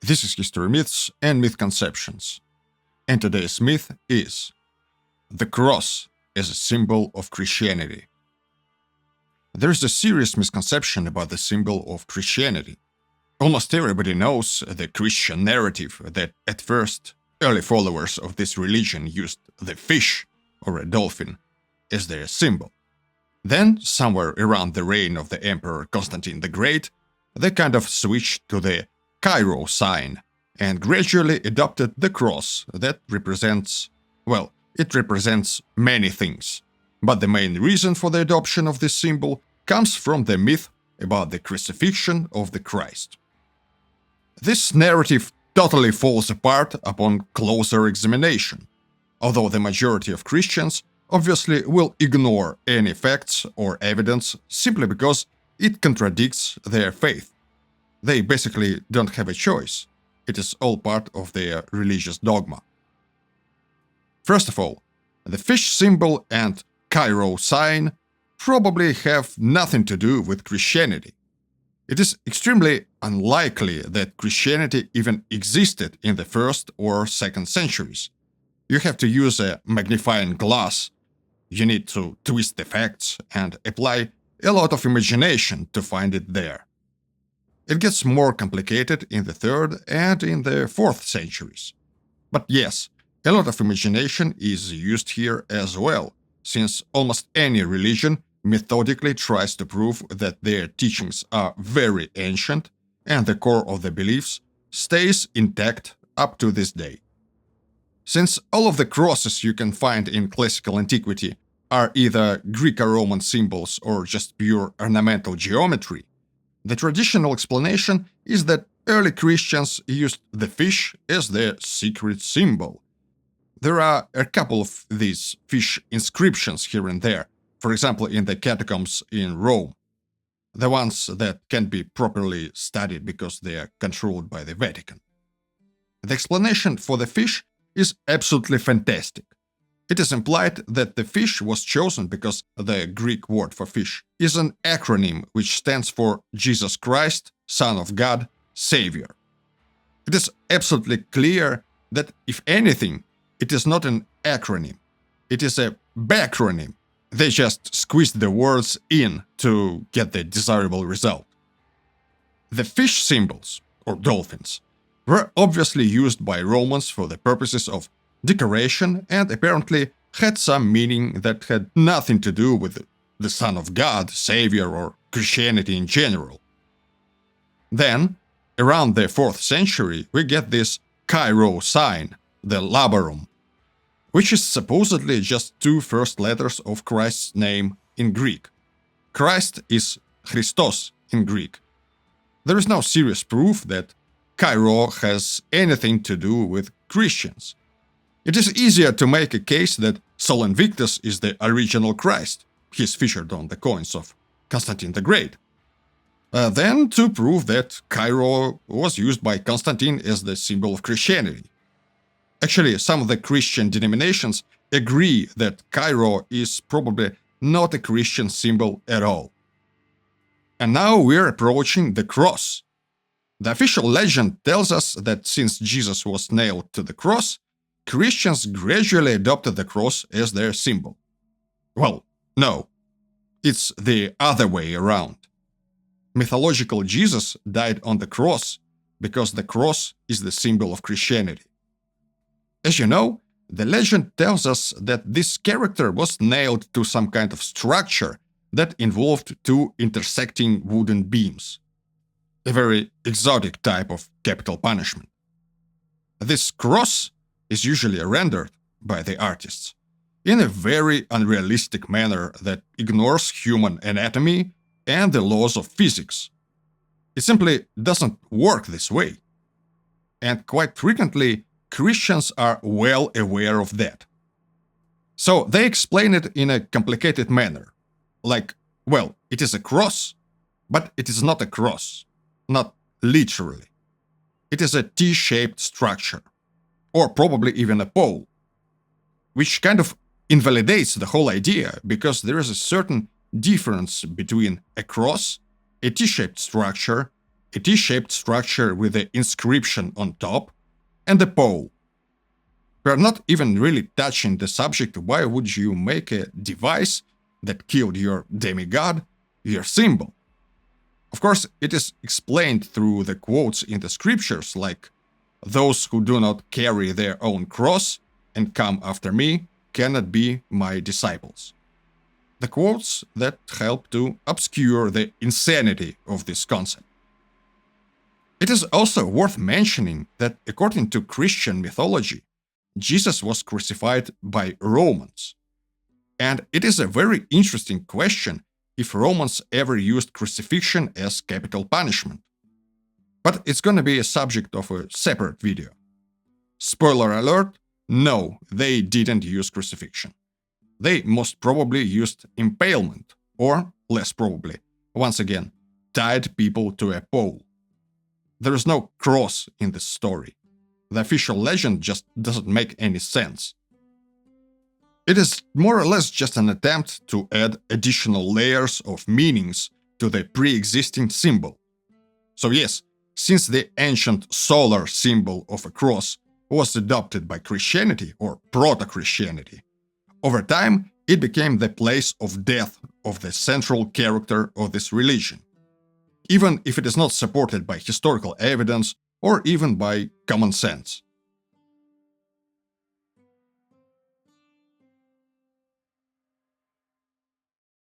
This is History Myths and Mythconceptions, and today's myth is the cross as a symbol of Christianity. There is a serious misconception about the symbol of Christianity. Almost everybody knows the Christian narrative that at first early followers of this religion used the fish or a dolphin as their symbol. Then, somewhere around the reign of the Emperor Constantine the Great, they kind of switched to the Chi-Rho sign and gradually adopted the cross that represents, well, it represents many things. But the main reason for the adoption of this symbol comes from the myth about the crucifixion of the Christ. This narrative totally falls apart upon closer examination, although the majority of Christians obviously will ignore any facts or evidence simply because it contradicts their faith. They basically don't have a choice. It is all part of their religious dogma. First of all, the fish symbol and Chi-Rho sign probably have nothing to do with Christianity. It is extremely unlikely that Christianity even existed in the 1st or 2nd centuries. You have to use a magnifying glass. You need to twist the facts and apply a lot of imagination to find it there. It gets more complicated in the 3rd and in the 4th centuries. But yes, a lot of imagination is used here as well, since almost any religion methodically tries to prove that their teachings are very ancient and the core of the beliefs stays intact up to this day. Since all of the crosses you can find in classical antiquity are either Greco-Roman symbols or just pure ornamental geometry, the traditional explanation is that early Christians used the fish as their secret symbol. There are a couple of these fish inscriptions here and there, for example in the catacombs in Rome, the ones that can't be properly studied because they are controlled by the Vatican. The explanation for the fish is absolutely fantastic. It is implied that the fish was chosen because the Greek word for fish is an acronym which stands for Jesus Christ, Son of God, Savior. It is absolutely clear that, if anything, it is not an acronym. It is a backronym. They just squeezed the words in to get the desirable result. The fish symbols, or dolphins, were obviously used by Romans for the purposes of decoration and apparently had some meaning that had nothing to do with the Son of God, Savior, or Christianity in general. Then, around the 4th century, we get this Chi-Rho sign, the labarum, which is supposedly just 2 first letters of Christ's name in Greek. Christ is Christos in Greek. There is no serious proof that Chi-Rho has anything to do with Christians. It is easier to make a case that Sol Invictus is the original Christ. He is featured on the coins of Constantine the Great. Than to prove that Chi-Rho was used by Constantine as the symbol of Christianity. Actually, some of the Christian denominations agree that Chi-Rho is probably not a Christian symbol at all. And now we're approaching the cross. The official legend tells us that since Jesus was nailed to the cross, Christians gradually adopted the cross as their symbol. Well, no. It's the other way around. Mythological Jesus died on the cross because the cross is the symbol of Christianity. As you know, the legend tells us that this character was nailed to some kind of structure that involved 2 intersecting wooden beams. A very exotic type of capital punishment. This cross is usually rendered by the artists in a very unrealistic manner that ignores human anatomy and the laws of physics. It simply doesn't work this way. And quite frequently, Christians are well aware of that. So they explain it in a complicated manner. Like, well, it is a cross, but it is not a cross. Not literally. It is a T-shaped structure. Or probably even a pole. Which kind of invalidates the whole idea, because there is a certain difference between a cross, a T-shaped structure, a T-shaped structure with the inscription on top, and a pole. We are not even really touching the subject. Why would you make a device that killed your demigod your symbol? Of course, it is explained through the quotes in the scriptures like, "Those who do not carry their own cross and come after me cannot be my disciples." The quotes that help to obscure the insanity of this concept. It is also worth mentioning that according to Christian mythology, Jesus was crucified by Romans. And it is a very interesting question if Romans ever used crucifixion as capital punishment. But it's gonna be a subject of a separate video. Spoiler alert, no, they didn't use crucifixion. They most probably used impalement, or, less probably, once again, tied people to a pole. There is no cross in this story. The official legend just doesn't make any sense. It is more or less just an attempt to add additional layers of meanings to the pre-existing symbol. So yes, since the ancient solar symbol of a cross was adopted by Christianity or proto-Christianity, over time it became the place of death of the central character of this religion, even if it is not supported by historical evidence or even by common sense.